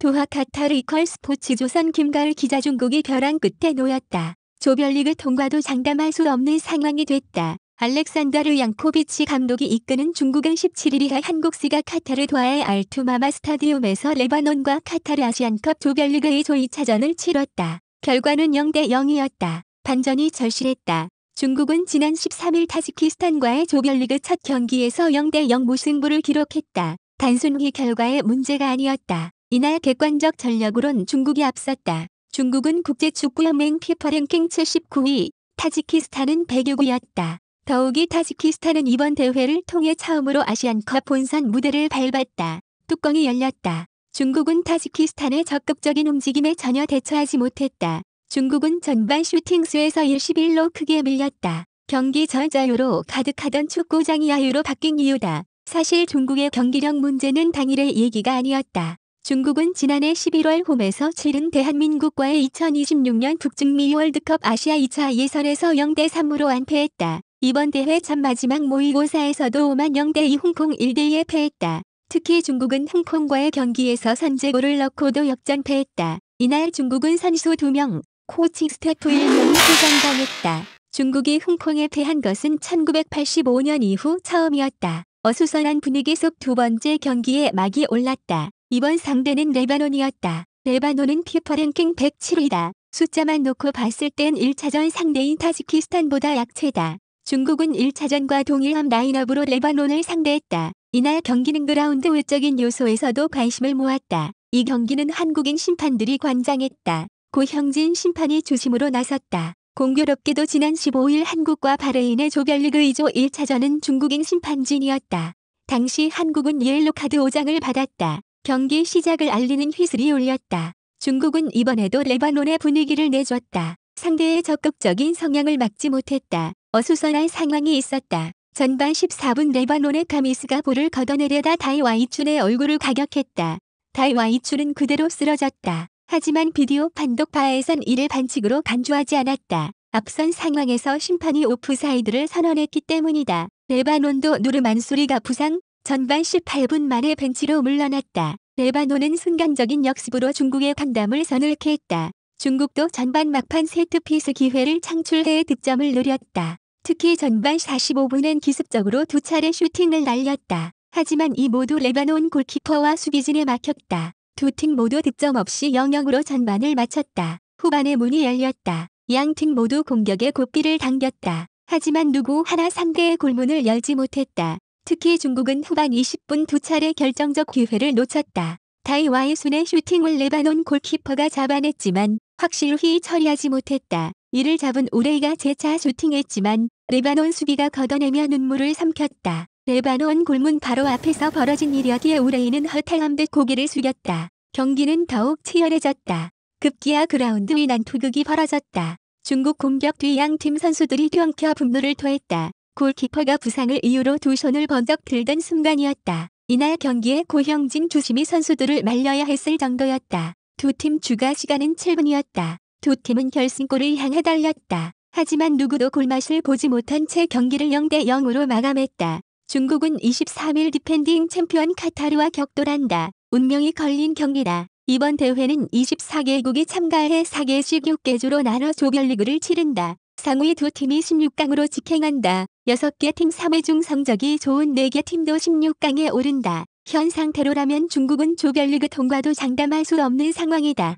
도하 카타르 이퀄 스포츠조선 김가을 기자. 중국이 벼랑 끝에 놓였다. 조별리그 통과도 장담할 수 없는 상황이 됐다. 알렉산더르 양코비치 감독이 이끄는 중국은 17일 이하 한국 시각 카타르 도하의 알투마마 스타디움에서 레바논과 카타르 아시안컵 조별리그 2조 2차전을 치렀다. 결과는 0대 0이었다. 반전이 절실했다. 중국은 지난 13일 타지키스탄과의 조별리그 첫 경기에서 0대 0 무승부를 기록했다. 단순히 결과의 문제가 아니었다. 이날 객관적 전력으론 중국이 앞섰다. 중국은 국제축구연맹 피파 랭킹 79위, 타지키스탄은 109위였다. 더욱이 타지키스탄은 이번 대회를 통해 처음으로 아시안컵 본선 무대를 밟았다. 뚜껑이 열렸다. 중국은 타지키스탄의 적극적인 움직임에 전혀 대처하지 못했다. 중국은 전반 슈팅 수에서 1-11로 크게 밀렸다. 경기 전 자유로 가득하던 축구장이 야유로 바뀐 이유다. 사실 중국의 경기력 문제는 당일의 얘기가 아니었다. 중국은 지난해 11월 홈에서 치른 대한민국과의 2026년 북중미 월드컵 아시아 2차 예선에서 0대 3으로 완패했다. 이번 대회 첫 마지막 모의고사에서도 오만 0대 2 홍콩 1대 2에 패했다. 특히 중국은 홍콩과의 경기에서 선제골을 넣고도 역전패했다. 이날 중국은 선수 2명, 코칭 스태프 1명이 부상당했다. 중국이 홍콩에 패한 것은 1985년 이후 처음이었다. 어수선한 분위기 속 두 번째 경기에 막이 올랐다. 이번 상대는 레바논이었다. 레바논은 피파 랭킹 107위다. 숫자만 놓고 봤을 땐 1차전 상대인 타지키스탄보다 약체다. 중국은 1차전과 동일한 라인업으로 레바논을 상대했다. 이날 경기는 그라운드 외적인 요소에서도 관심을 모았다. 이 경기는 한국인 심판들이 관장했다. 고형진 심판이 주심으로 나섰다. 공교롭게도 지난 15일 한국과 바레인의 조별리그 2조 1차전은 중국인 심판진이었다. 당시 한국은 옐로카드 5장을 받았다. 경기 시작을 알리는 휘슬이 울렸다. 중국은 이번에도 레바논의 분위기를 내줬다. 상대의 적극적인 성향을 막지 못했다. 어수선한 상황이 있었다. 전반 14분 레바논의 카미스가 볼을 걷어내려다 다이 와이춘의 얼굴을 가격했다. 다이 와이춘은 그대로 쓰러졌다. 하지만 비디오 판독바에선 이를 반칙으로 간주하지 않았다. 앞선 상황에서 심판이 오프사이드를 선언했기 때문이다. 레바논도 누르 만수리가 부상, 전반 18분 만에 벤치로 물러났다. 레바논은 순간적인 역습으로 중국의 강담을 서늘케 했다. 중국도 전반 막판 세트피스 기회를 창출해 득점을 노렸다. 특히 전반 45분엔 기습적으로 2차례 슈팅을 날렸다. 하지만 이 모두 레바논 골키퍼와 수비진에 막혔다. 두 팀 모두 득점 없이 0-0으로 전반을 마쳤다. 후반에 문이 열렸다. 양 팀 모두 공격에 고삐를 당겼다. 하지만 누구 하나 상대의 골문을 열지 못했다. 특히 중국은 후반 20분 2차례 결정적 기회를 놓쳤다. 다이 와이순의 슈팅을 레바논 골키퍼가 잡아냈지만 확실히 처리하지 못했다. 이를 잡은 우레이가 재차 슈팅했지만 레바논 수비가 걷어내며 눈물을 삼켰다. 레바논 골문 바로 앞에서 벌어진 일이었기에 우레이는 허탈한 듯 고개를 숙였다. 경기는 더욱 치열해졌다. 급기야 그라운드 위 난투극이 벌어졌다. 중국 공격 뒤 양팀 선수들이 뛰어켜 분노를 토했다. 골키퍼가 부상을 이유로 두 손을 번쩍 들던 순간이었다. 이날 경기에 고형진 주심이 선수들을 말려야 했을 정도였다. 두 팀 추가 시간은 7분이었다. 두 팀은 결승골을 향해 달렸다. 하지만 누구도 골맛을 보지 못한 채 경기를 0대 0으로 마감했다. 중국은 23일 디펜딩 챔피언 카타르와 격돌한다. 운명이 걸린 경기다. 이번 대회는 24개국이 참가해 4개씩 6개조로 나눠 조별리그를 치른다. 상위 두 팀이 16강으로 직행한다. 6개 팀 3회 중 성적이 좋은 4개 팀도 16강에 오른다. 현 상태로라면 중국은 조별리그 통과도 장담할 수 없는 상황이다.